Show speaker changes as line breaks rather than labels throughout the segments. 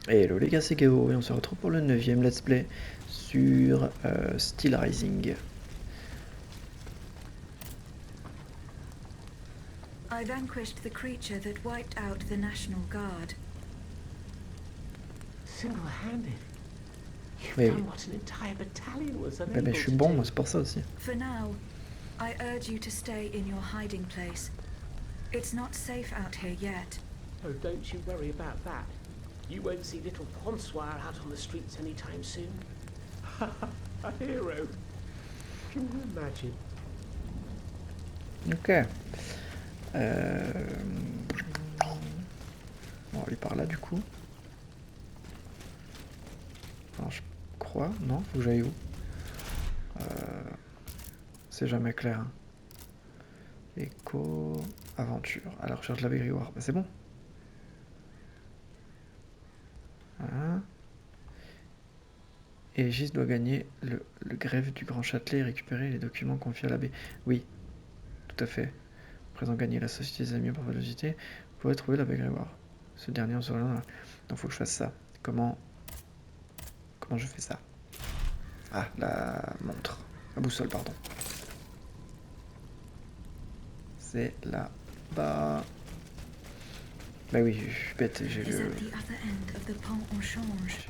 Hello les gars, c'est Gao et on se retrouve pour le 9ème let's play sur Steelrising.
I vanquished the creature that wiped out the National Guard.
Single-handed. You've
Mais,
done what an entire battalion was
mais
unable
je suis
to
bon,
do.
moi c'est pour ça aussi.
For now, I urge you to stay in your hiding place. It's not safe out here yet.
Oh, don't you worry about that. You won't see little Ponsoir out on the streets anytime soon. A hero. Can you imagine?
Ok. On va aller par là du coup. Alors je crois, non, faut que j'aille où? C'est jamais clair. Hein. Écho, aventure. À la recherche de la Végrigoire. Bah, c'est bon. Hein. Et Gis doit gagner le greffe du Grand Châtelet et récupérer les documents confiés à l'abbé. Oui, tout à fait. Présent gagner la société des amis par vélocité, vous pourrez trouver l'abbé Grégoire. Ce dernier en se rejoint. Donc il faut que je fasse ça. Comment je fais ça? Ah, la montre. La boussole, pardon. C'est là-bas. Bah oui, je suis bête, j'ai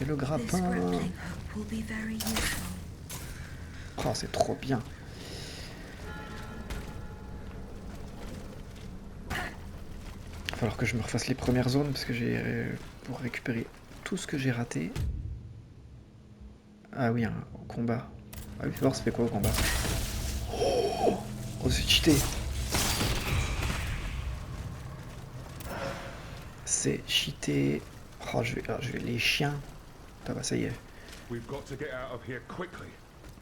le grappin. Oh, c'est trop bien. Il va falloir que je me refasse les premières zones parce que j'ai pour récupérer tout ce que j'ai raté. Ah oui, au combat. Ah oui, voir ça fait quoi au combat? Oh, c'est cheaté. C'est cheaté. Oh, je vais les chiens. Ah bah ça y est.
We've got to get out of here quickly.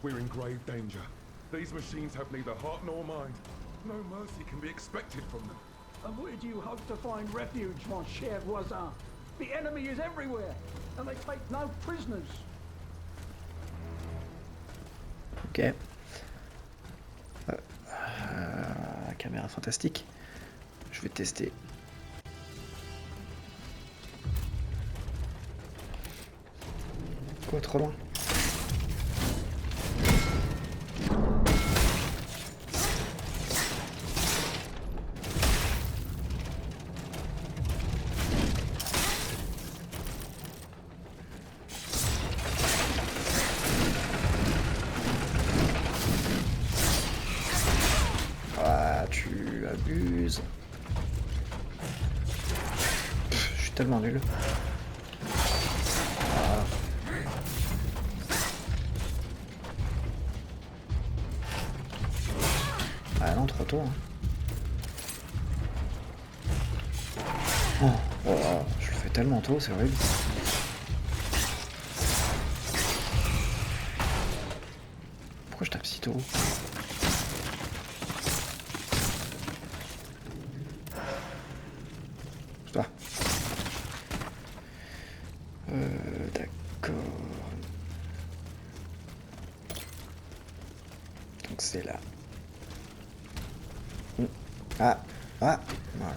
We're in grave danger. These machines have neither heart nor mind. No mercy can be expected from them.
And where do you hope to find refuge, mon cher voisin? The enemy is everywhere, and they take no prisoners.
Ok. Caméra fantastique. Je vais tester. Quoi, trop loin? Ah, tu abuses. Je suis tellement nul. Ah non, trop tôt. Hein. Oh, je le fais tellement tôt, c'est horrible. Pourquoi je tape si tôt? Ça. D'accord. Donc c'est là. Ah, voilà.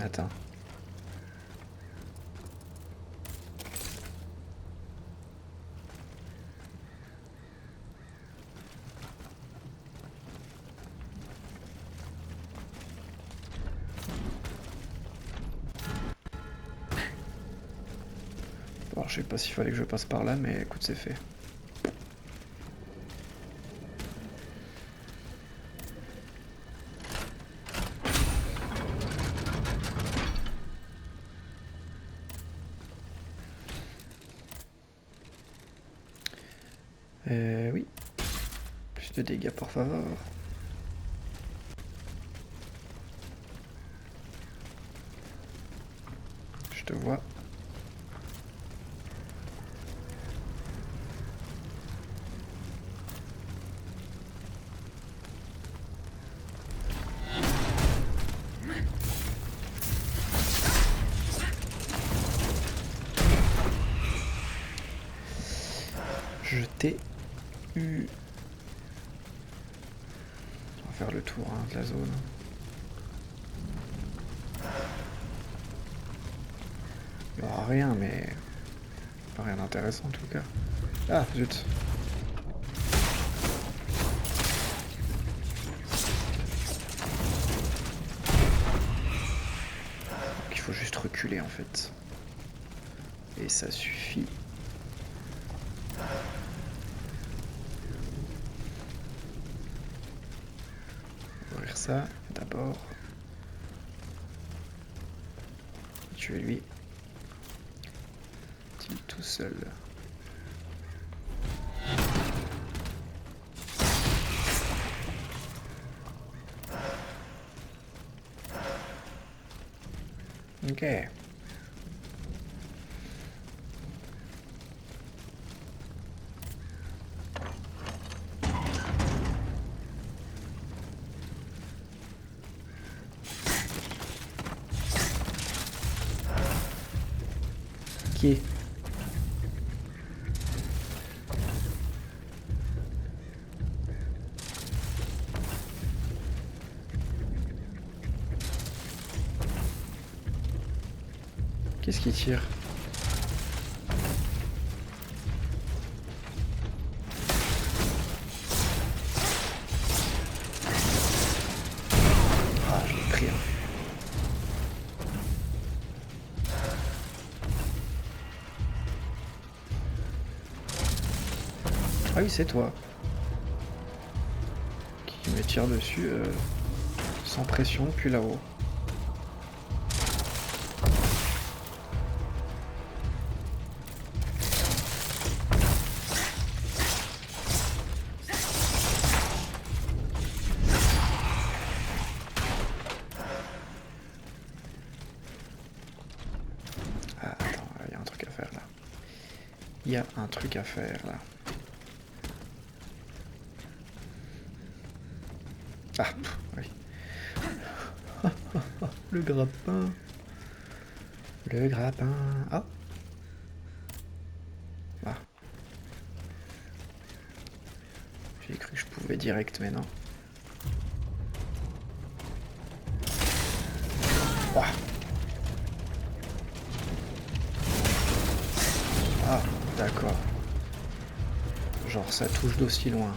Attends. Alors, je sais pas s'il fallait que je passe par là, mais écoute, c'est fait. Oui. Plus de dégâts, por favor. Je te vois. Je t'ai eu. On va faire le tour hein, de la zone. Il n'y aura rien, mais pas rien d'intéressant en tout cas. Ah, zut. Donc, il faut juste reculer en fait. Et ça suffit. Ouvrir ça d'abord. Tuer lui. Il est tout seul. Ok. Qui? Qu'est-ce qui tire? Ah, je l'ai pris. Hein. Ah oui, c'est toi. Qui me tire dessus sans pression depuis là-haut. Ah, attends, il y a un truc à faire là. Il y a un truc à faire là. Ah, oui. Le grappin. Le grappin. Ah. Ah. J'ai cru que je pouvais direct, mais non. Ouah. Ah, d'accord. Genre ça touche d'aussi loin.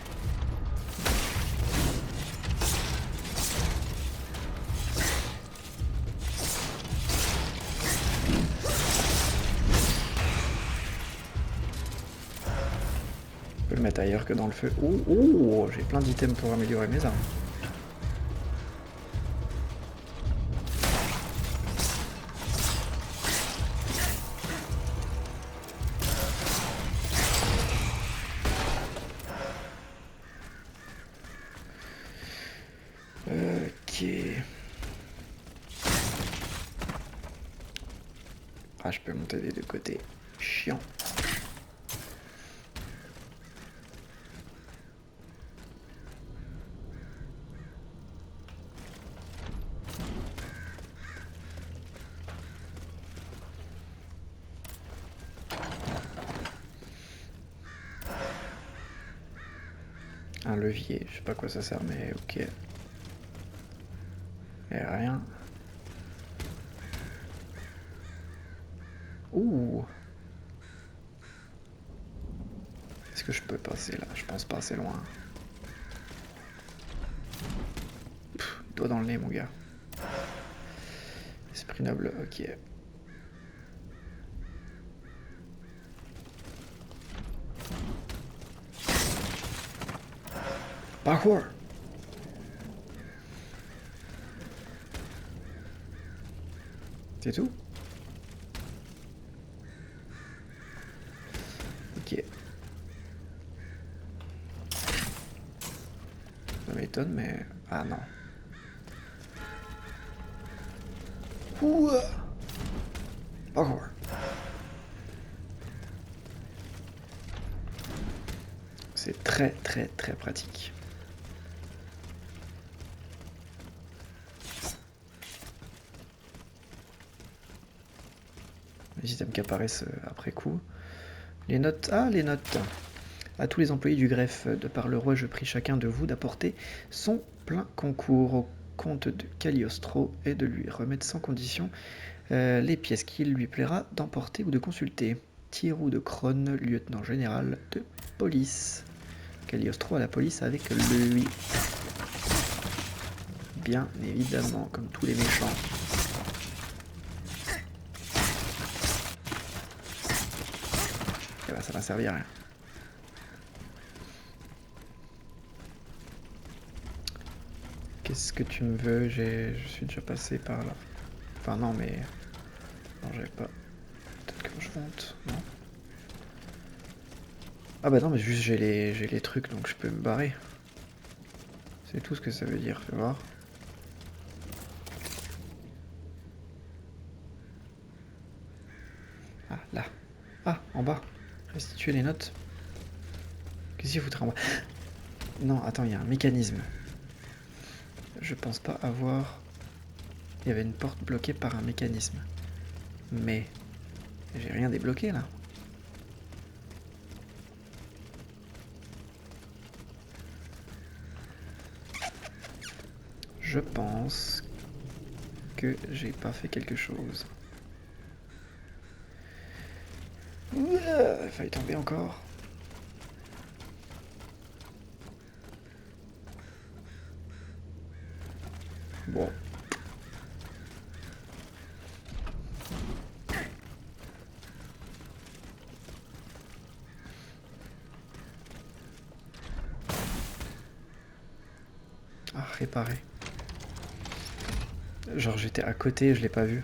Je peux le mettre ailleurs que dans le feu. Oh, oh, j'ai plein d'items pour améliorer mes armes. Ok. Ah, je peux monter des deux côtés. Chiant. Un levier, je sais pas à quoi ça sert, mais ok. Et rien. Ouh. Est-ce que je peux passer là? Je pense pas assez loin. Pff, doigt dans le nez, mon gars. Esprit noble, ok. Parkour! C'est tout? Ok. Ça m'étonne, mais... Ah non. Ouh! Parkour! C'est très très très pratique. Les items qui apparaissent après coup. Les notes. Ah, les notes. À tous les employés du greffe, de par le roi, je prie chacun de vous d'apporter son plein concours au comte de Cagliostro et de lui remettre sans condition les pièces qu'il lui plaira d'emporter ou de consulter. Thierry de Cronne, lieutenant général de police. Cagliostro à la police avec lui. Bien évidemment, comme tous les méchants. Et bah ça va servir à rien. Qu'est-ce que tu me veux? Je suis déjà passé par là. Enfin non mais... Non j'avais pas... Peut-être que je monte, non? Ah bah non mais juste j'ai les trucs donc je peux me barrer. C'est tout ce que ça veut dire, fais voir. Ah là. Ah, en bas. Restituer les notes. Qu'est-ce qu'il foutra en bas? Non, attends, il y a un mécanisme. Je pense pas avoir... Il y avait une porte bloquée par un mécanisme. Mais... J'ai rien débloqué là. Je pense que j'ai pas fait quelque chose. Il fallait tomber encore. Bon. Ah, réparer. Genre j'étais à côté, je l'ai pas vu.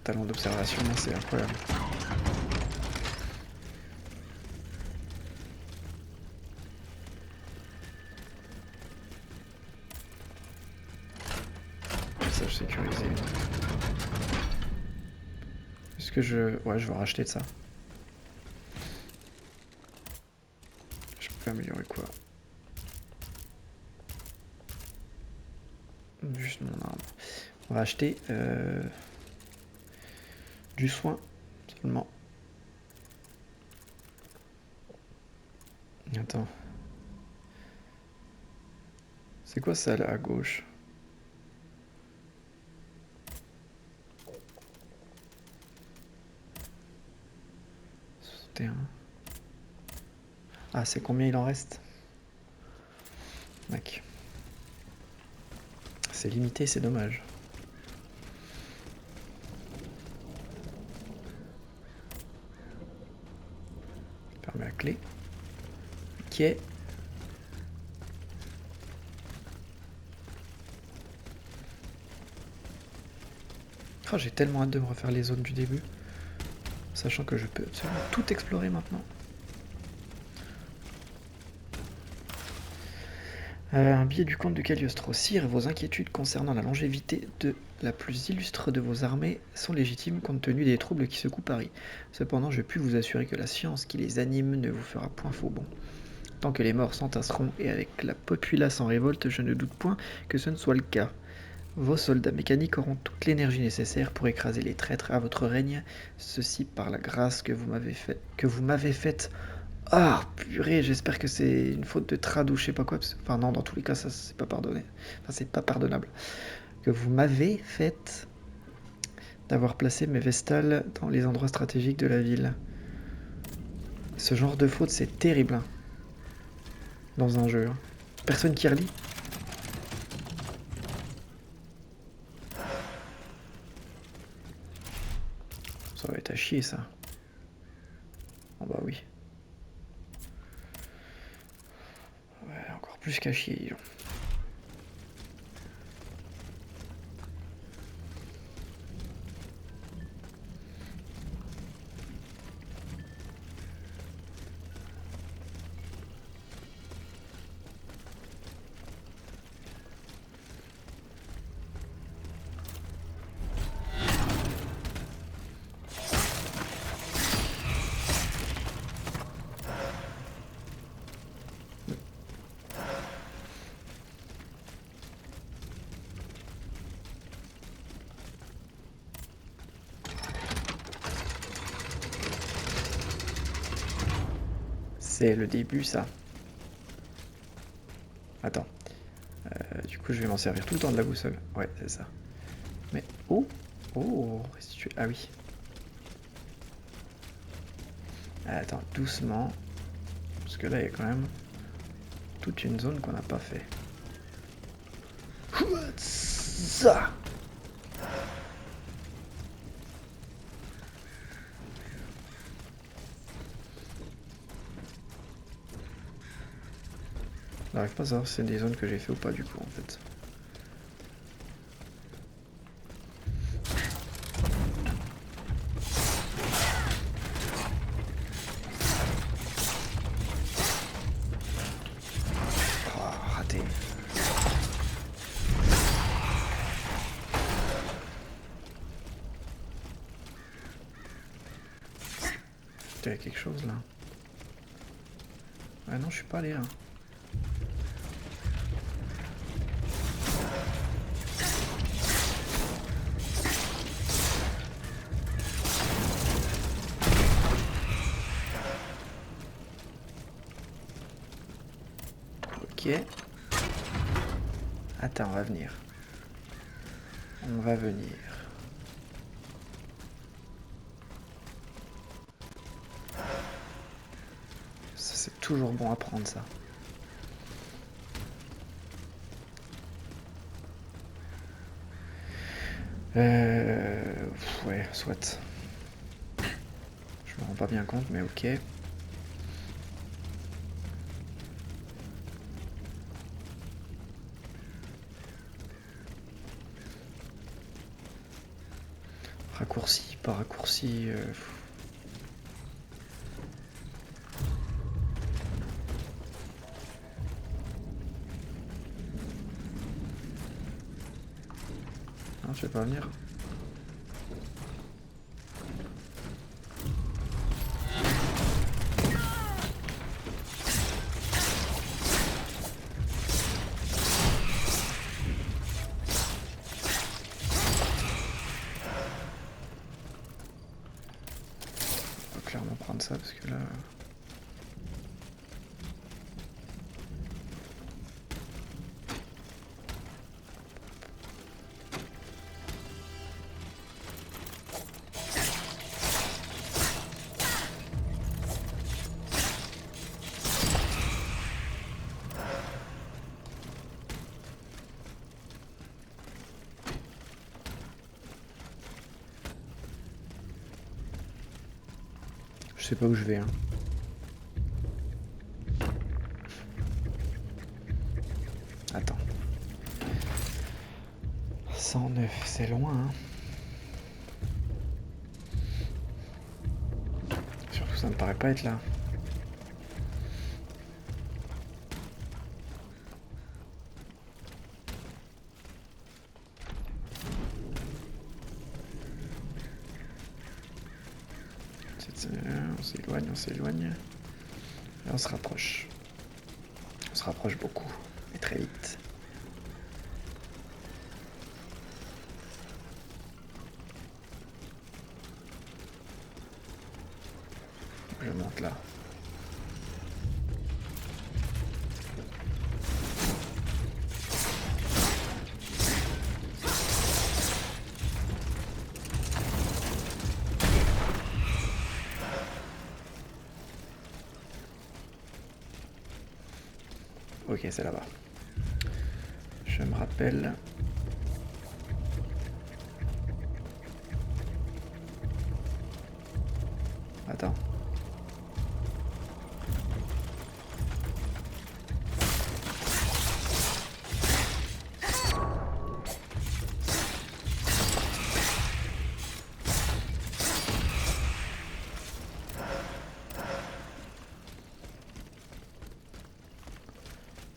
Talent d'observation, c'est incroyable. Message sécurisé. Est-ce que je... Ouais, je vais racheter de ça. Je peux améliorer quoi? Juste mon arme. On va acheter du soin seulement. Attends. C'est quoi ça là à gauche? Ah, c'est combien il en reste? Mec. C'est limité, c'est dommage. Fermer la clé. Ok. Oh, j'ai tellement hâte de me refaire les zones du début. Sachant que je peux absolument tout explorer maintenant. Un billet du comte de Cagliostro. Sire, vos inquiétudes concernant la longévité de la plus illustre de vos armées sont légitimes compte tenu des troubles qui secouent Paris. Cependant, je puis vous assurer que la science qui les anime ne vous fera point faux bon. Tant que les morts s'entasseront et avec la populace en révolte, je ne doute point que ce ne soit le cas. Vos soldats mécaniques auront toute l'énergie nécessaire pour écraser les traîtres à votre règne, ceci par la grâce que vous m'avez faite. Ah, purée, j'espère que c'est une faute de trad ou je sais pas quoi. Enfin non, dans tous les cas, ça c'est pas pardonné. Enfin, c'est pas pardonnable. Que vous m'avez faite d'avoir placé mes vestales dans les endroits stratégiques de la ville. Ce genre de faute, c'est terrible. Hein, dans un jeu. Hein. Personne qui relit. Ça va être à chier, ça. Oh bah oui. Ouais, encore plus qu'à chier, disons. C'est le début, ça. Attends. Du coup, je vais m'en servir tout le temps de la boussole. Ouais, c'est ça. Mais... Oh! Oh! Restituer... Ah oui. Attends, doucement. Parce que là, il y a quand même toute une zone qu'on n'a pas fait. Ça! J'arrive pas à savoir si c'est des zones que j'ai fait ou pas du coup en fait. Oh, raté. Il y a quelque chose là. Ah non, je suis pas allé là. Ok. Attends, on va venir. On va venir. Ça, c'est toujours bon à prendre ça. Ouais, soit. Je me rends pas bien compte, mais ok. Raccourci, pas raccourci. Non, je vais pas venir. Clairement prendre ça parce que là... Je sais pas où je vais. Hein. Attends. 109, c'est loin. Hein. Surtout ça me paraît pas être là. On s'éloigne, on s'éloigne. Et on se rapproche. On se rapproche beaucoup. Et très vite. Je monte là. Ok, c'est là-bas. Je me rappelle. Attends.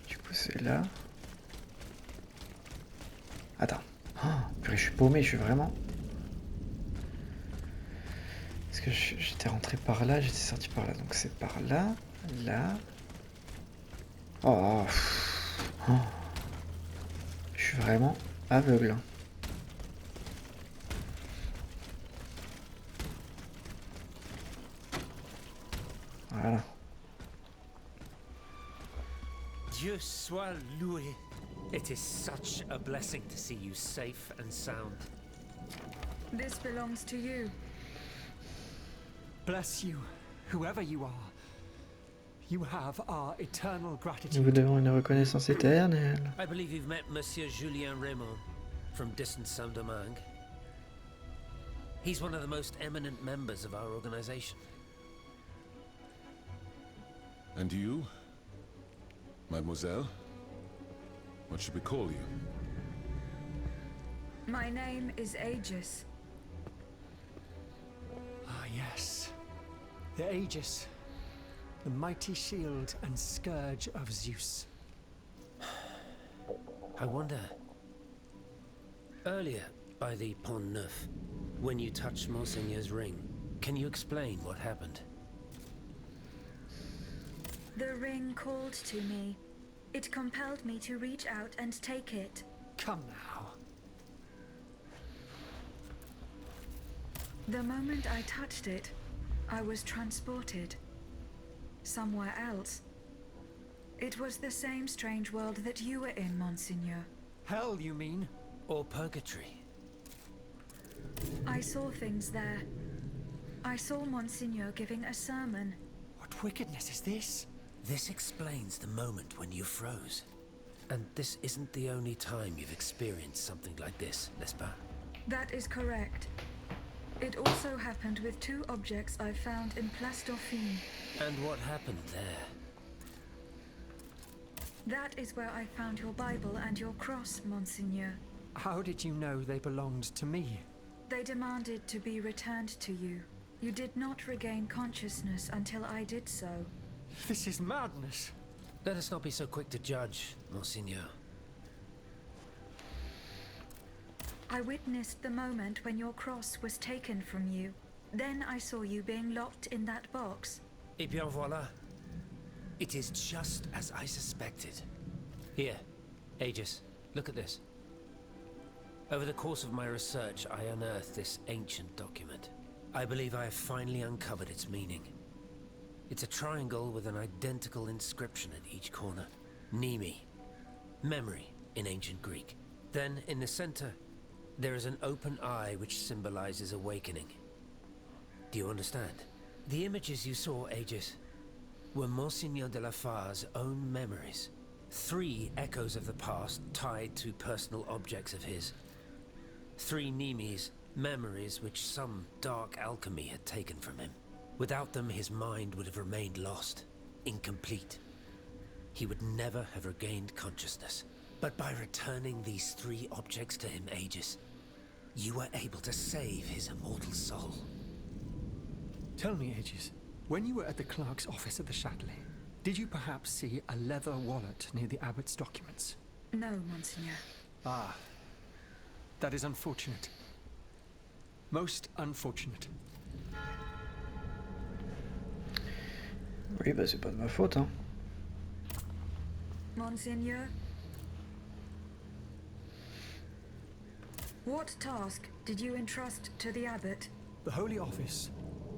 Du coup, c'est là. Attends. Oh, purée, je suis paumé, je suis vraiment... Parce que j'étais rentré par là, j'étais sorti par là. Donc c'est par là, là... Oh, oh. Je suis vraiment aveugle. Voilà.
Dieu soit loué. It is such a blessing to see you safe and sound.
This belongs to you.
Bless you, whoever you are. You have our eternal
Nous vous
gratitude.
devons une reconnaissance éternelle.
I believe you've met Monsieur Julien Raymond from distant Saint-Domingue. He's one of the most eminent members of our organization.
And you? Mademoiselle? What should we call you?
My name is Aegis.
Ah, yes. The Aegis. The mighty shield and scourge of Zeus.
I wonder... Earlier, by the Pont Neuf, when you touched Monseigneur's ring, can you explain what happened?
The ring called to me. It compelled me to reach out and take it.
Come now.
The moment I touched it, I was transported. Somewhere else. It was the same strange world that you were in, Monseigneur.
Hell, you mean?
Or purgatory?
I saw things there. I saw Monseigneur giving a sermon.
What wickedness is this?
This explains the moment when you froze. And this isn't the only time you've experienced something like this, n'est-ce pas?
That is correct. It also happened with two objects I found in Place Dauphine.
And what happened there?
That is where I found your Bible and your cross, Monseigneur.
How did you know they belonged to me?
They demanded to be returned to you. You did not regain consciousness until I did so.
This is madness.
Let us not be so quick to judge, Monseigneur.
I witnessed the moment when your cross was taken from you. Then I saw you being locked in that box.
Et bien voilà. It is just as I suspected. Here, Aegis, look at this. Over the course of my research, I unearthed this ancient document. I believe I have finally uncovered its meaning. It's a triangle with an identical inscription at each corner. Nemi, memory in ancient Greek. Then, in the center, there is an open eye which symbolizes awakening. Do you understand? The images you saw, Aegis, were Monseigneur de la Far's own memories. 3 echoes of the past tied to personal objects of his. 3 Nemes, memories which some dark alchemy had taken from him. Without them, his mind would have remained lost, incomplete. He would never have regained consciousness. But by returning these 3 objects to him, Aegis, you were able to save his immortal soul.
Tell me, Aegis, when you were at the clerk's office at the Chapelle, did you perhaps see a leather wallet near the abbot's documents?
No, Monseigneur.
Ah, that is unfortunate. Most unfortunate.
Oui, bah c'est pas de ma faute, hein.
Monseigneur? What task did you entrust to the abbot?
The Holy Office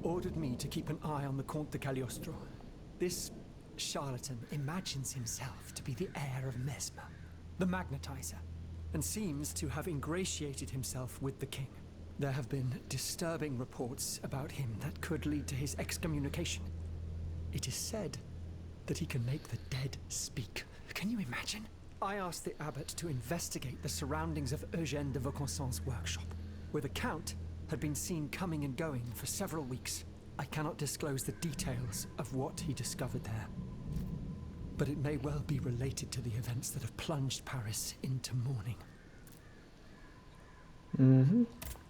ordered me to keep an eye on the Comte de Cagliostro. This charlatan imagines himself to be the heir of Mesmer, the magnetizer, and seems to have ingratiated himself with the king. There have been disturbing reports about him that could lead to his excommunication. It is said that he can make the dead speak. Can you imagine? I asked the abbot to investigate the surroundings of Eugène de Vaucansan's workshop, where the Count had been seen coming and going for several weeks. I cannot disclose the details of what he discovered there, but it may well be related to the events that have plunged Paris into mourning.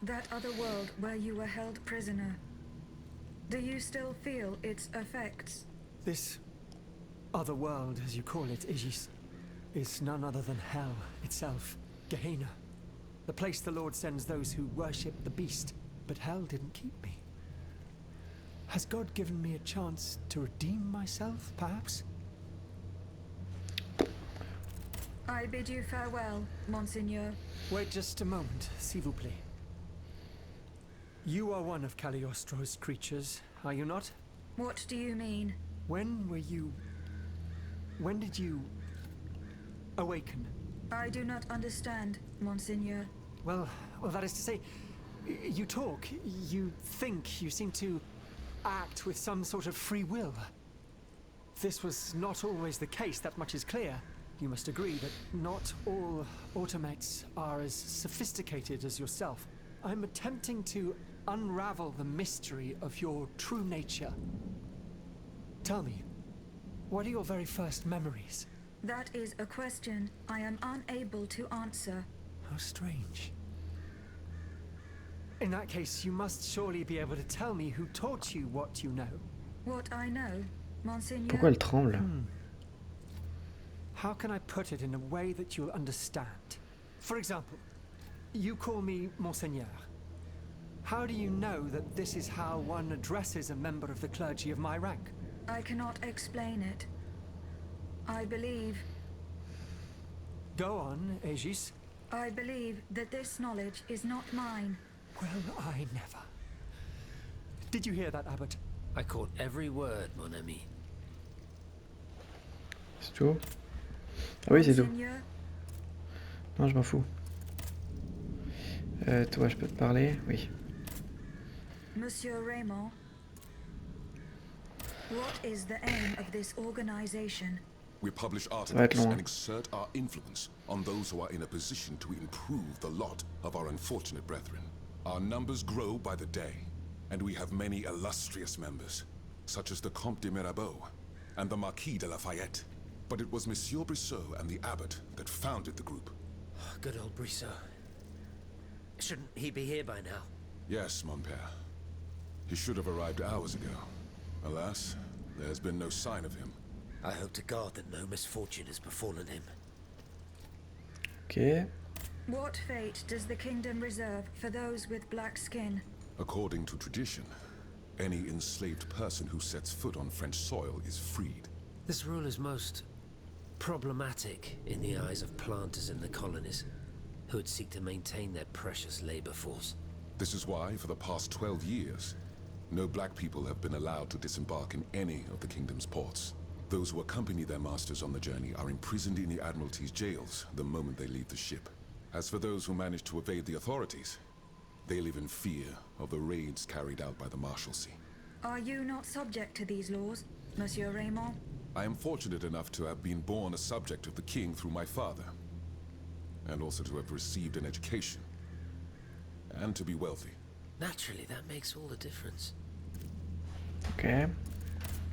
That other world where you were held prisoner. Do you still feel its effects?
This other world, as you call it, Aegis, is none other than hell itself, Gehenna. The place the Lord sends those who worship the beast. But hell didn't keep me. Has God given me a chance to redeem myself, perhaps?
I bid you farewell, Monseigneur.
Wait just a moment, s'il vous plaît. You are one of Cagliostro's creatures, are you not?
What do you mean?
When did you... awaken.
I do not understand, Monseigneur.
Well, that is to say, you talk, you think, you seem to act with some sort of free will. This was not always the case, that much is clear. You must agree that not all automates are as sophisticated as yourself. I'm attempting to unravel the mystery of your true nature. Tell me, what are your very first memories?
That is a question I am unable to answer.
How strange. In that case, you must surely be able to tell me who taught you what you know.
What I know, Monseigneur.
Pourquoi elle tremble?
How can I put it in a way that you'll understand? For example, you call me Monseigneur. How do you know that this is how one addresses a member of the clergy of my rank?
I cannot explain it. I believe.
Go on, Aegis.
I believe that this knowledge is not mine.
Well, I never. Did you hear that, Abbot?
I caught every word, mon ami.
C'est tout? Ah oui, c'est tout.
Monseigneur,
Non, je m'en fous. Toi, je peux te parler? Oui.
Monsieur Raymond. What is the aim of this organization?
We publish
va être
articles
long.
and exert our influence on those who are in a position to improve the lot of our unfortunate brethren. Our numbers grow by the day, and we have many illustrious members, such as the Comte de Mirabeau and the Marquis de Lafayette. But it was Monsieur Brissot and the abbot that founded the group.
Good old Brissot. Shouldn't he be here by now?
Yes, mon père. He should have arrived hours ago. Alas, there's been no sign of him.
I hope to God that no misfortune has befallen him.
Ok.
What fate does the kingdom reserve for those with black skin?
According to tradition, any enslaved person who sets foot on French soil is freed.
This rule is most problematic in the eyes of planters in the colonies, who would seek to maintain their precious labor force.
This is why, for the past 12 years, no black people have been allowed to disembark in any of the kingdom's ports. Those who accompany their masters on the journey are imprisoned in the Admiralty's jails the moment they leave the ship. As for those who manage to evade the authorities, they live in fear of the raids carried out by the Marshalsea.
Are you not subject to these laws, Monsieur Raymond?
I am fortunate enough to have been born a subject of the king through my father, and also to have received an education, and to be wealthy.
Naturally, that makes all the difference.
Ok.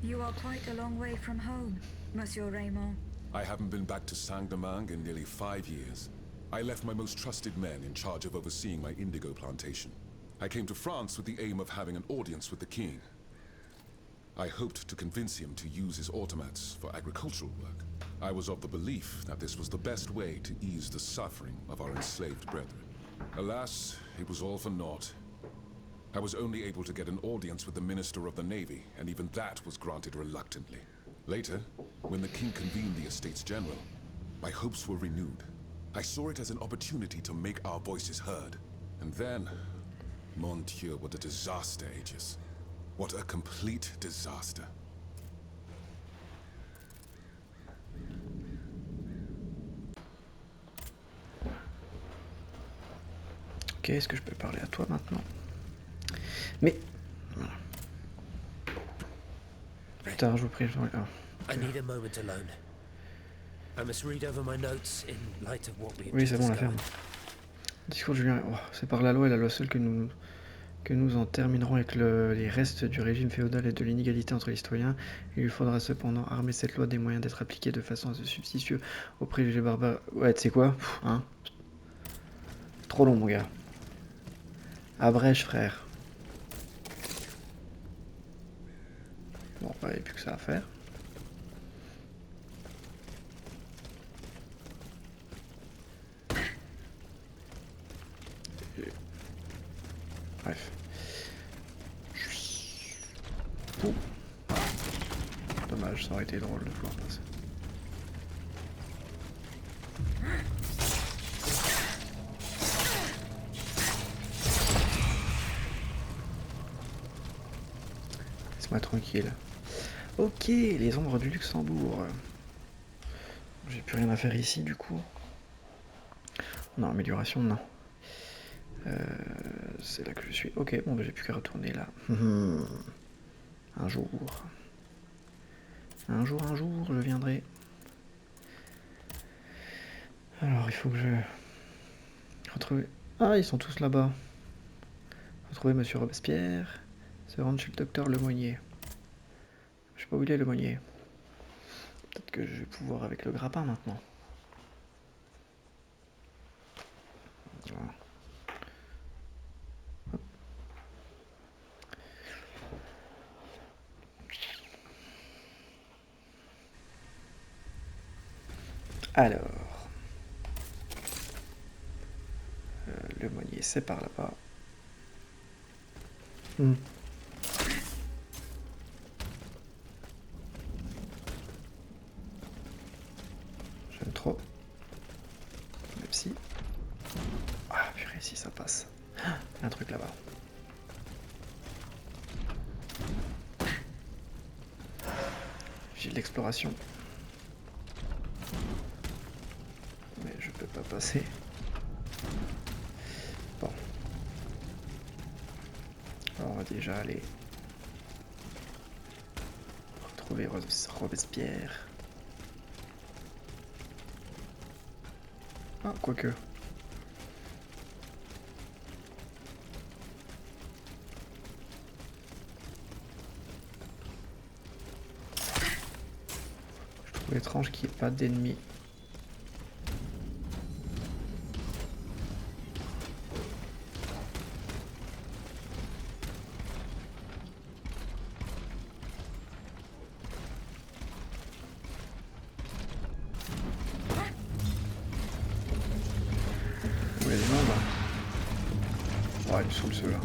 You are quite a long way from home, Monsieur Raymond.
I haven't been back to Saint-Domingue in nearly 5 years. I left my most trusted men in charge of overseeing my indigo plantation. I came to France with the aim of having an audience with the king. I hoped to convince him to use his automats for agricultural work. I was of the belief that this was the best way to ease the suffering of our enslaved brethren. Alas, it was all for naught. I was only able to get an audience with the Minister of the Navy, and even that was granted reluctantly. Later, when the king convened the Estates General, my hopes were renewed. I saw it as an opportunity to make our voices heard. And then, mon Dieu, what a disaster, Aegis. What a complete disaster.
Ok, est-ce que je peux parler à toi maintenant? Mais... Voilà. Plus tard, je vous prie, je vais... Ah.
I need a moment alone. I must read over my notes in light of what we have
Oui, c'est
just
bon, la ferme.
discovered.
Discours de Julien. Oh, c'est par la loi seule que nous en terminerons avec les restes du régime féodal et de l'inégalité entre les citoyens. Il lui faudra cependant armer cette loi des moyens d'être appliquée de façon à se substituer aux préjugés barbares. Ouais, tu sais quoi? Hein? Trop long, mon gars. Abrège, frère. Bon, il n'y a plus que ça à faire. Bref. Ouh. Dommage, ça aurait été drôle de pouvoir passer. Laisse-moi tranquille. Ok, les ombres du Luxembourg. J'ai plus rien à faire ici du coup. Non, amélioration, non. C'est là que je suis. Ok, bon, bah, j'ai plus qu'à retourner là. Un jour. Un jour, je viendrai. Alors, il faut que je... retrouve... Ah, ils sont tous là-bas. Retrouver Monsieur Robespierre. Se rendre chez le docteur Lemonnier. Je sais pas où il est, Lemonnier. Peut-être que je vais pouvoir avec le grappin maintenant. Voilà. Alors, Lemonnier, c'est par là-bas. J'aime trop. Même si... Ah, purée, si ça passe. Ah, un truc là-bas. J'ai de l'exploration. Mais je peux pas passer. Bon. Alors on va déjà aller retrouver Robespierre. Ah, quoique. Je trouve étrange qu'il n'y ait pas d'ennemis. Où est le monde là? Oh, il me saoule ceux-là.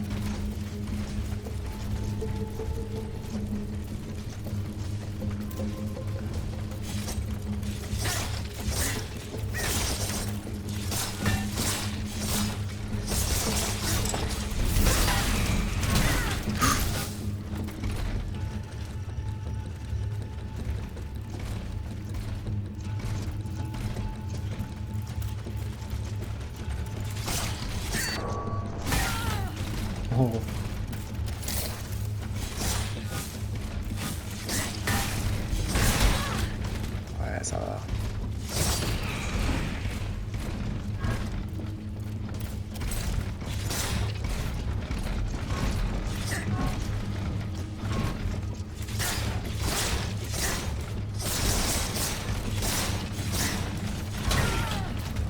Oh. Ouais, ça va.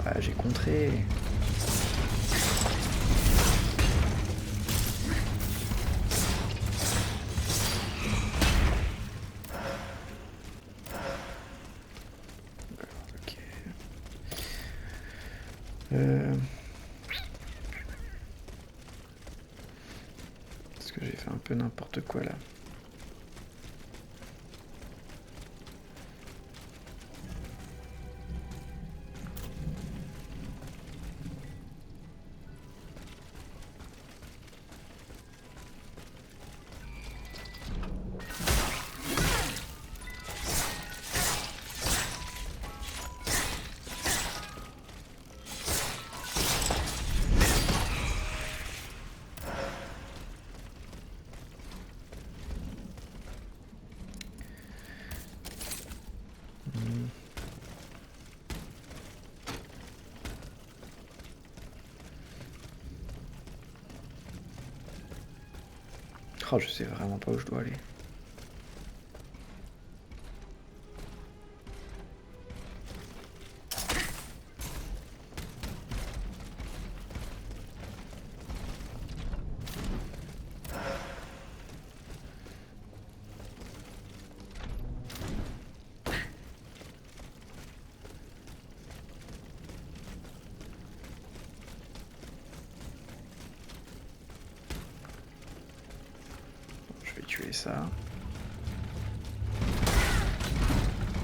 Ouais, j'ai contré. Est-ce que j'ai fait un peu n'importe quoi là? Oh, je sais vraiment pas où je dois aller. Je vais tuer ça.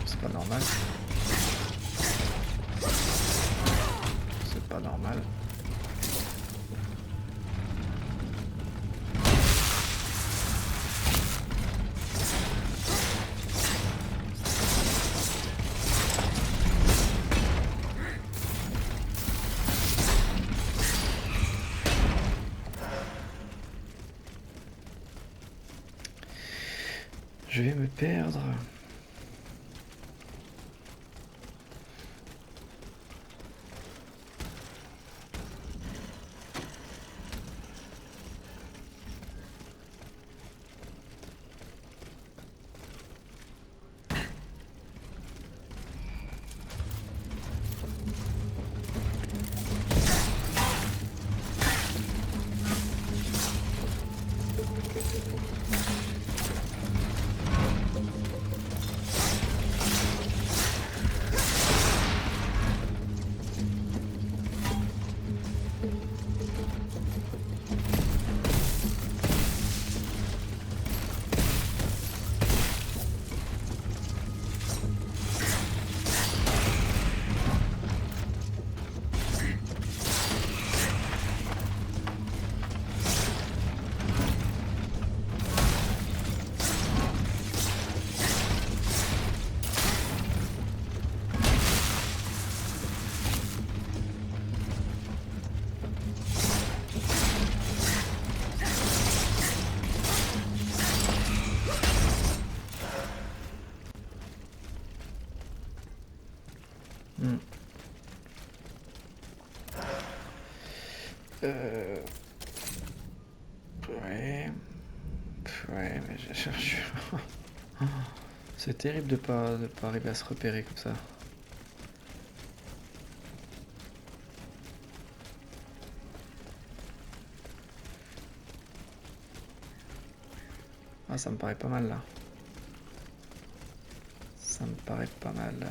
C'est pas normal. C'est pas normal. Je vais me perdre. Ouais. Ouais, mais je cherche. C'est terrible de pas arriver à se repérer comme ça. Ah, ça me paraît pas mal là. Ça me paraît pas mal là.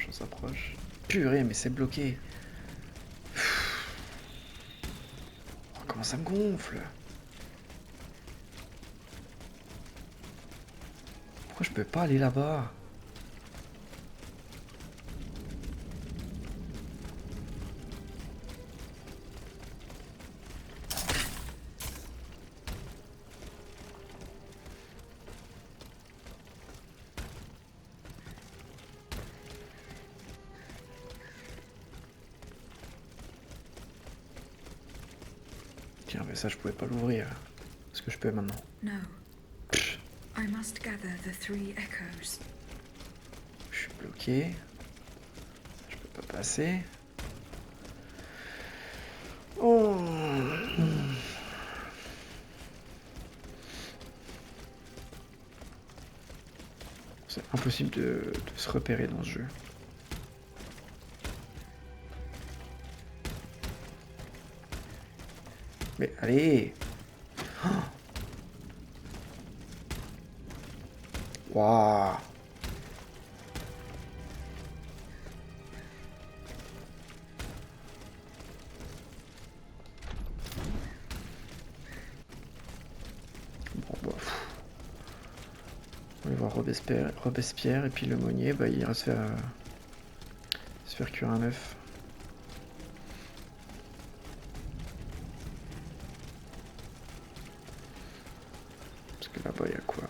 On s'approche. Purée, mais c'est bloqué. Oh, comment ça me gonfle. Pourquoi je peux pas aller là-bas? Tiens, mais ça, je pouvais pas l'ouvrir. Est-ce que je peux maintenant?
No. I must gather the 3 echoes.
Je suis bloqué. Je peux pas passer. Oh. C'est impossible de se repérer dans ce jeu. Mais allez! Waouh! Bon bah. On va voir Robespierre et puis le Monnier, bah il ira se faire cuire un œuf. Là-bas, il y a quoi?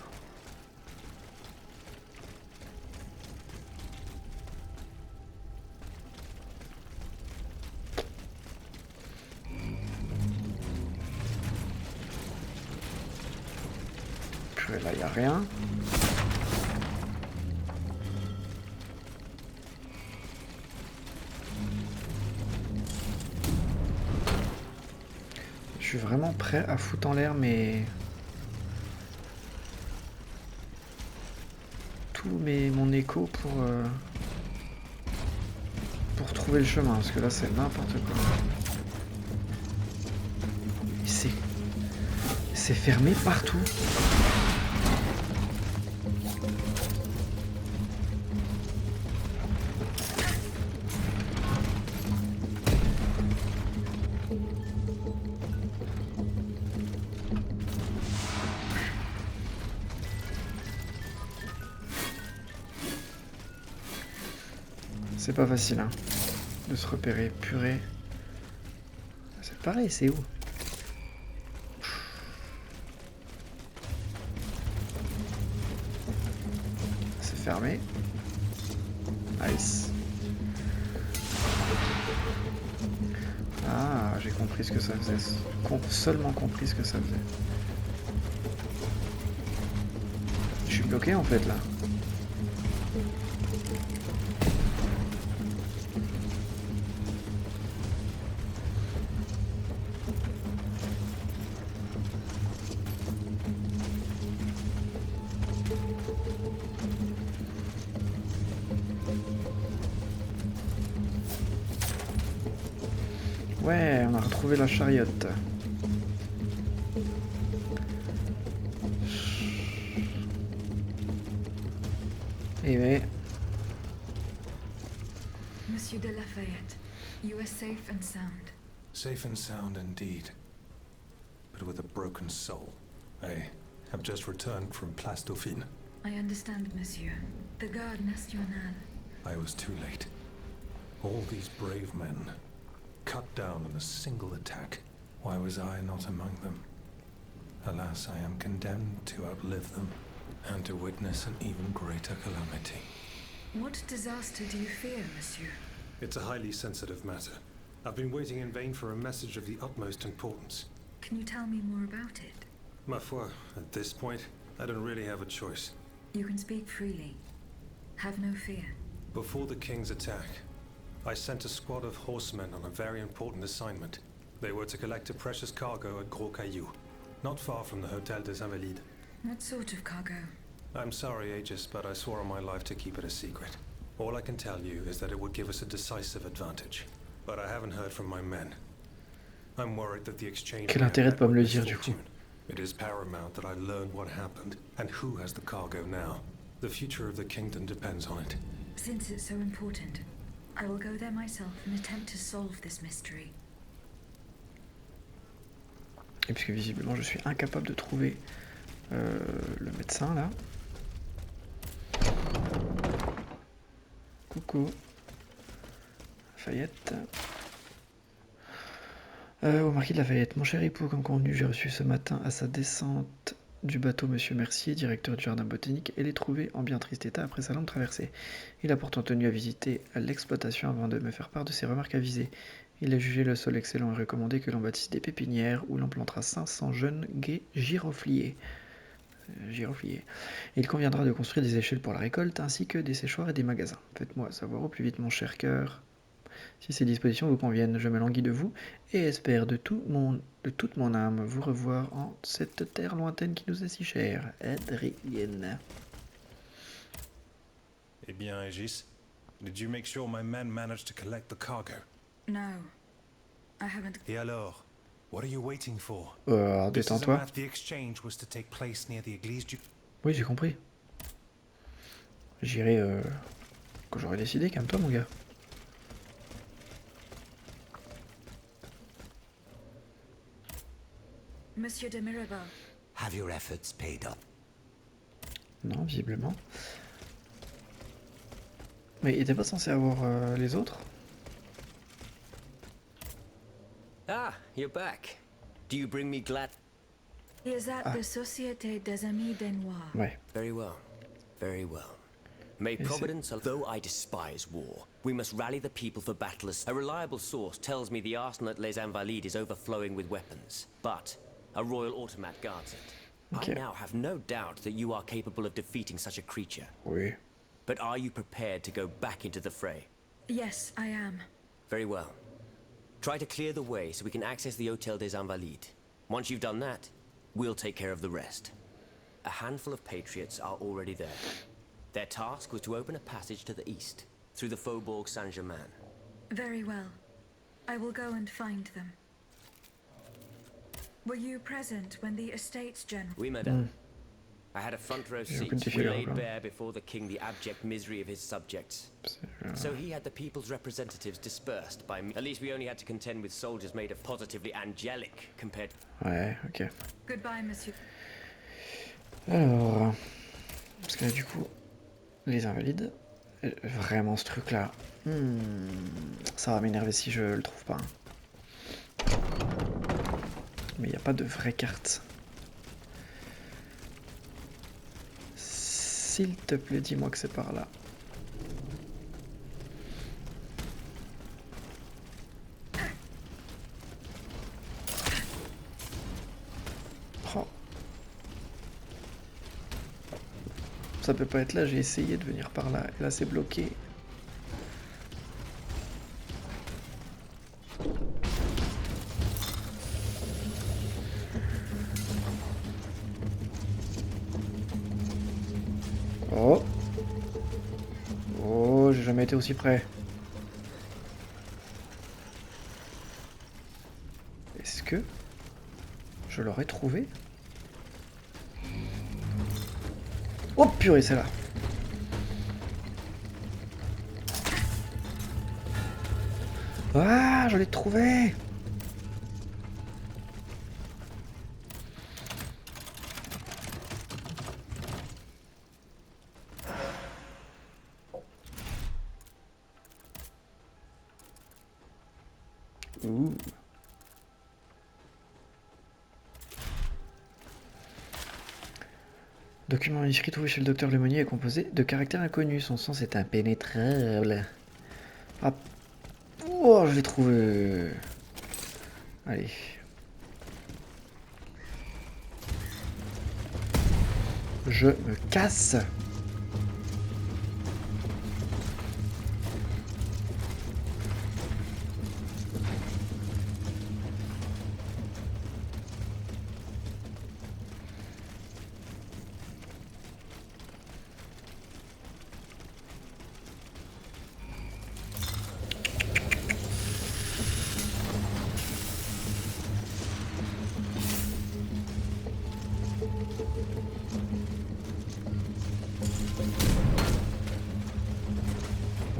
Puis là, il n'y a rien. Je suis vraiment prêt à foutre en l'air mes... mon écho pour trouver le chemin, parce que là c'est n'importe quoi. C'est fermé partout. C'est pas facile, hein, de se repérer. Purée. C'est pareil, c'est où? C'est fermé. Nice. Ah, j'ai compris ce que ça faisait. Seulement compris ce que ça faisait. Je suis bloqué en fait là. Ouais, on a retrouvé la chariote. Et mais...
Monsieur de Lafayette, you are safe and sound.
Safe and sound indeed, but with a broken soul. I have just returned from Place Dauphine.
I understand, monsieur. The Garde Nationale.
I was too late. All these brave men, cut down in a single attack. Why was I not among them? Alas, I am condemned to outlive them, and to witness an even greater calamity.
What disaster do you fear, monsieur?
It's a highly sensitive matter. I've been waiting in vain for a message of the utmost importance.
Can you tell me more about it?
Ma foi, at this point, I don't really have a choice.
You can speak freely. Have no fear.
Before the King's attack, I sent a squad of horsemen on a very important assignment. They were to collect a precious cargo at Gros Caillou, not far from the Hotel des Invalides.
What sort of cargo?
I'm sorry, Aegis, but I swore on my life to keep it a secret. All I can tell you is that it would give us a decisive advantage. But I haven't heard from my men. I'm worried that the exchange...
Quel intérêt de pas me le dire du coup?
It is paramount that I learn what happened and who has the cargo now. The future of the kingdom depends on it.
Since it's so important, I will go there myself and attempt to solve this mystery.
Et puisque visiblement je suis incapable de trouver le médecin là. Coucou. Lafayette. Au marquis de Lafayette, mon cher époux, comme convenu, j'ai reçu ce matin à sa descente du bateau Monsieur Mercier, directeur du jardin botanique, et l'ai trouvé en bien triste état après sa longue traversée. Il a pourtant tenu à visiter l'exploitation avant de me faire part de ses remarques avisées. Il a jugé le sol excellent et recommandé que l'on bâtisse des pépinières où l'on plantera 500 jeunes gais girofliers. Il conviendra de construire des échelles pour la récolte, ainsi que des séchoirs et des magasins. Faites-moi savoir au plus vite, mon cher cœur, si ces dispositions vous conviennent. Je me languis de vous et espère de toute mon âme vous revoir en cette terre lointaine qui nous est si chère. Adrienne.
Eh bien, Aegis, did you make sure my men managed to collect the cargo?
No, I haven't.
Et alors, what are you waiting for?
Détends-toi.
The exchange was to take place near the église du...
Oui, j'ai compris. J'irai quand j'aurai décidé, calme-toi mon gars.
Monsieur de Mirabel.
Have your efforts paid off?
Non, visiblement. Mais il était pas censé avoir les autres?
Ah, you're back. Do you bring me glad...
He is at the Société des Amis des Noirs.
Ouais.
Very well. Very well. May Providence, although I despise war, we must rally the people for battle. A reliable source tells me the arsenal at Les Invalides is overflowing with weapons, but a royal automat guards it.
Okay.
I now have no doubt that you are capable of defeating such a creature.
Oui.
But are you prepared to go back into the fray?
Yes, I am.
Very well. Try to clear the way so we can access the Hotel des Invalides. Once you've done that, we'll take care of the rest. A handful of patriots are already there. Their task was to open a passage to the east, through the Faubourg Saint-Germain.
Very well. I will go and find them. Were you present when the Estates General...
Oui, madame. I had a front row seat.
aucune
We laid
différence,
bare before the king the abject misery of his subjects. So he had the people's representatives dispersed by me. At least we only had to contend with soldiers made of positively angelic compared...
Ouais, ok.
Goodbye, monsieur.
Alors... Parce que là, du coup, les Invalides, Vraiment ce truc là. Ça va m'énerver si je le trouve pas. Mais il n'y a pas de vraie carte. S'il te plaît, dis-moi que c'est par là. Oh. Ça peut pas être là, j'ai essayé de venir par là. Et là c'est bloqué. Oh. Oh, j'ai jamais été aussi près. Est-ce que je l'aurais trouvé? Oh purée, c'est là. Ah, je l'ai trouvé. Ouh. Document manuscrit trouvé chez le docteur Lemonnier est composé de caractères inconnus. Son sens est impénétrable. Ah. Oh, je l'ai trouvé. Allez. Je me casse.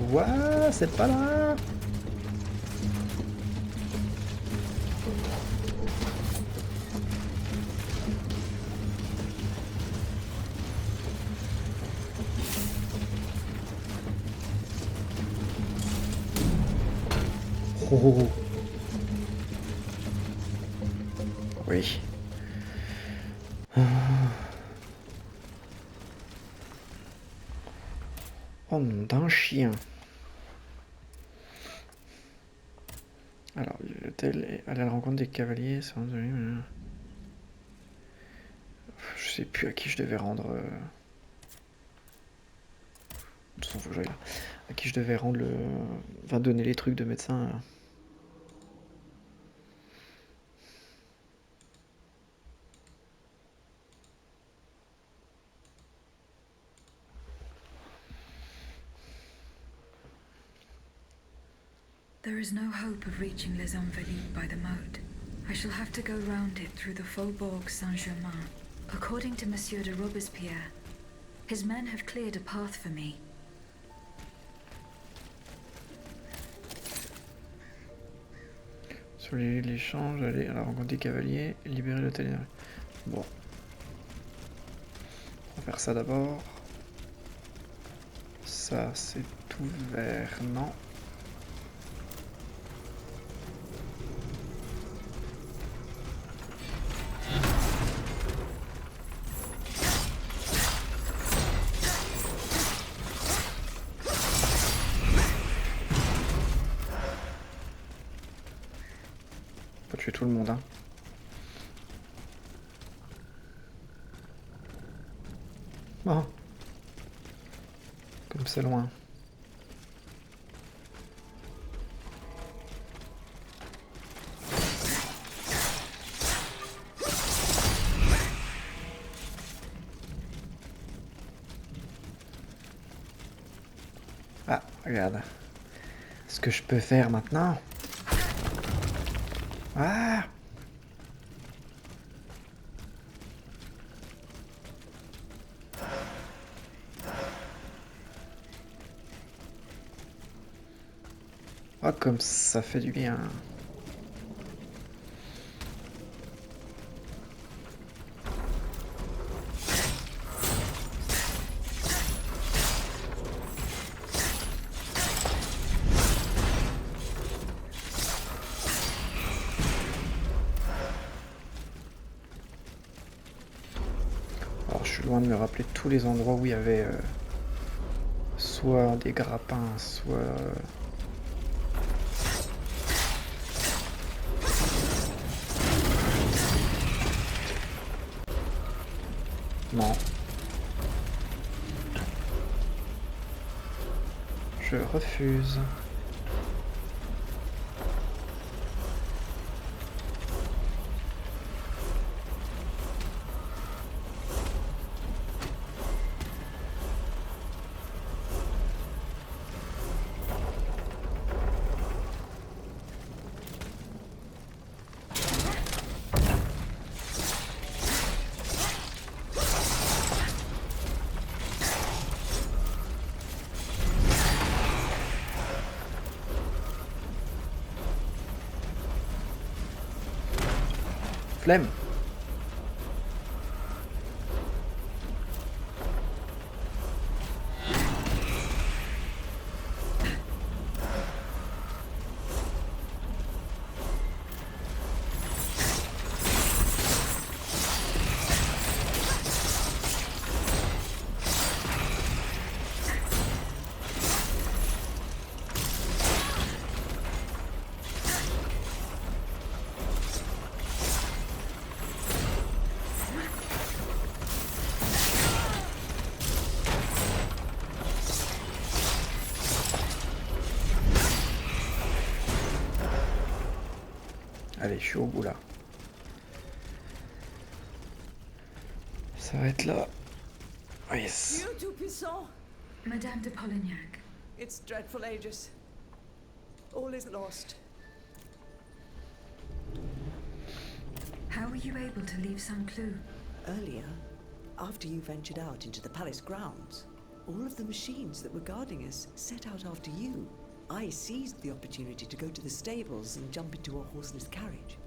Ouah, c'est pas là. Oh. Oui. Oh nom d'un chien. Alors, l'hôtel est allé à la rencontre des cavaliers. Je sais plus à qui je devais rendre. De toute façon, faut que j'aille là. À qui je devais rendre le. Enfin, donner les trucs de médecin.
There is no hope of reaching Les Invalides by the moat. I shall have to go round it through the Faubourg Saint-Germain. According to Monsieur de Robespierre, his men have cleared a path for me.
Sur l'échange, aller à la rencontre des cavaliers, libérer l'hôtel. Bon. On va faire ça d'abord. Ça, c'est ouvert, non. Faut tuer tout le monde, hein. Bon. Comme c'est loin. Ah, regarde. Ce que je peux faire maintenant. Ah! Oh, comme ça fait du bien. suis loin de me rappeler tous les endroits où il y avait soit des grappins, soit... Non. Je refuse. Flemme. Allez, je suis au bout là. Ça va être là. Yes.
You too puissant.
Madame de Polignac.
It's dreadful, Aegis. All is lost.
How were you able to leave Saint-Cloud?
Earlier, after you ventured out into the palace grounds, all of the machines that were guarding us set out after you. I seized the opportunity to go to the stables and jump into a horseless carriage.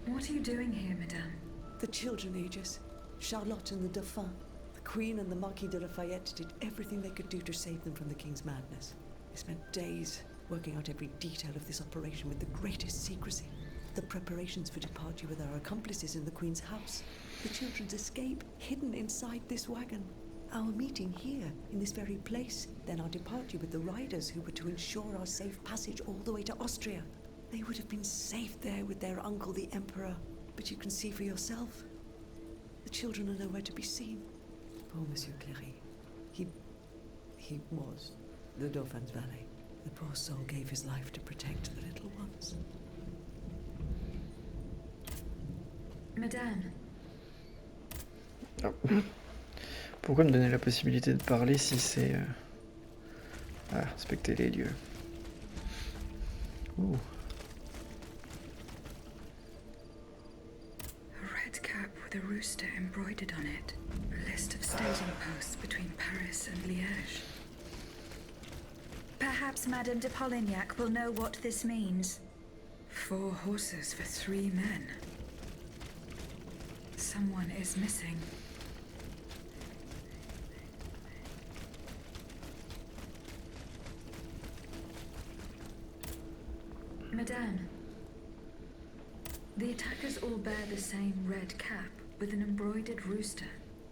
What are you doing here, Madame?
The children, Aegis. Charlotte and the Dauphin. The Queen and the Marquis de Lafayette did everything they could do to save them from the King's madness. They spent days working out every detail of this operation with the greatest secrecy. The preparations for departure with our accomplices in the Queen's house. The children's escape, hidden inside this wagon. Our meeting here, in this very place, then our departure with the riders who were to ensure our safe passage all the way to Austria. They would have been safe there with their uncle, the Emperor. But you can see for yourself. The children are nowhere to be seen. Poor Monsieur Cléry. He was the Dauphin's valet. The poor soul gave his life to protect the little ones.
Madame.
Oh. Pourquoi me donner la possibilité de parler si c'est... inspecter les lieux. Ouh.
A red cap with a rooster embroidered on it. A list of staging posts between Paris and Liège. Perhaps Madame de Polignac will know what this means. 4 horses for 3 men. Someone is missing. Madame, the attackers all bear the same red cap with an embroidered rooster.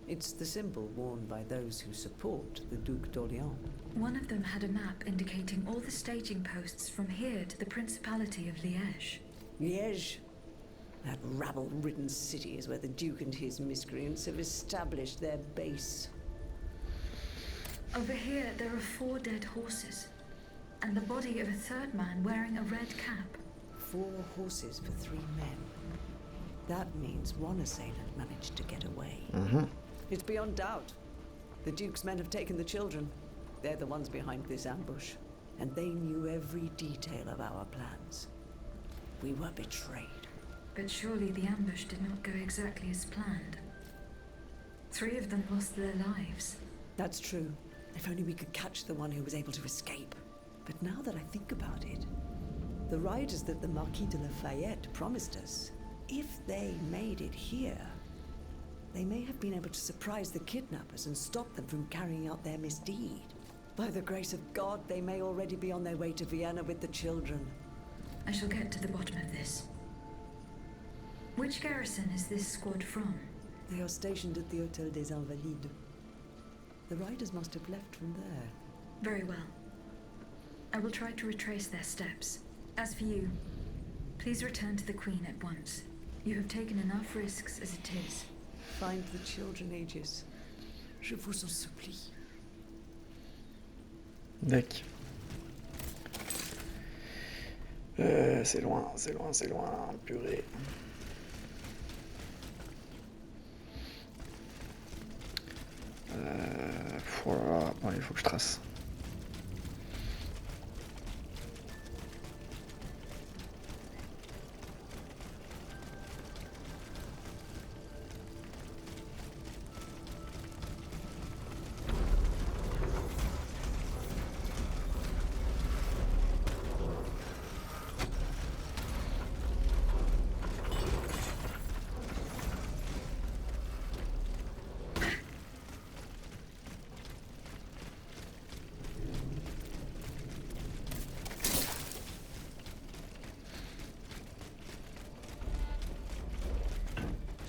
It's the symbol worn by those who support the Duc d'Orléans.
One of them had a map indicating all the staging posts from here to the Principality of Liège.
Liège? That rabble-ridden city is where the Duke and his miscreants have established their base.
Over here, there are 4 dead horses, and the body of a 3rd man wearing a red cap.
4 horses for 3 men. That means one assailant managed to get away. It's beyond doubt. The Duke's men have taken the children. They're the ones behind this ambush. And they knew every detail of our plans. We were betrayed.
But surely the ambush did not go exactly as planned. 3 of them lost their lives.
That's true. If only we could catch the one who was able to escape. But now that I think about it, the riders that the Marquis de Lafayette promised us, if they made it here, they may have been able to surprise the kidnappers and stop them from carrying out their misdeed. By the grace of God, they may already be on their way to Vienna with the children.
I shall get to the bottom of this. Which garrison is this squad from?
They are stationed at the Hôtel des Invalides. The riders must have left from there.
Very well. I will try to retrace their steps. As for you, please return to the Queen at once. You have taken enough risks as it is.
Find the children, Aegis. Je vous en supplie.
Deck. C'est loin, purée. Voilà, bon, il faut que je trace.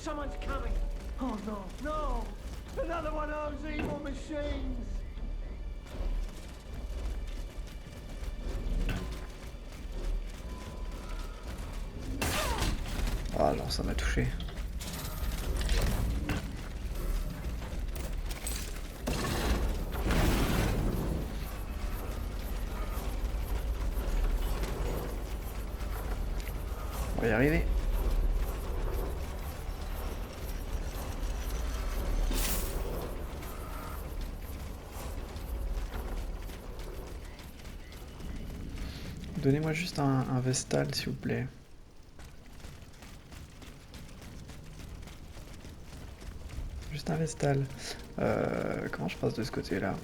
Someone's coming. Oh no, no! Another one of those evil machines!
Ah non, ça m'a touché. On va y arriver. Donnez-moi juste un Vestal, s'il vous plaît. Juste un Vestal. Comment je passe de ce côté-là?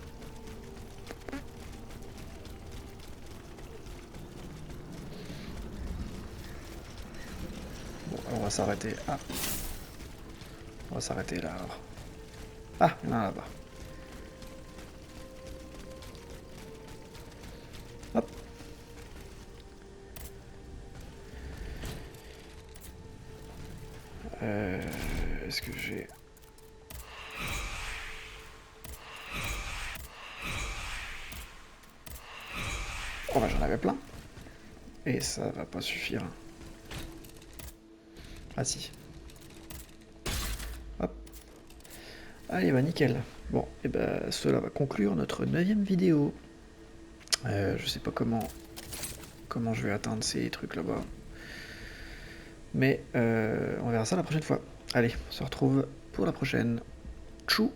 Bon, on va s'arrêter. Ah. On va s'arrêter là, alors. Ah, il y en a un là-bas. Hop. Est-ce que j'ai... Oh bah j'en avais plein. Et ça va pas suffire. Ah si. Hop. Allez bah nickel. Bon, et bah cela va conclure notre 9e vidéo. Je sais pas comment je vais atteindre ces trucs là-bas. Mais on verra ça la prochaine fois. Allez, on se retrouve pour la prochaine. Tchou!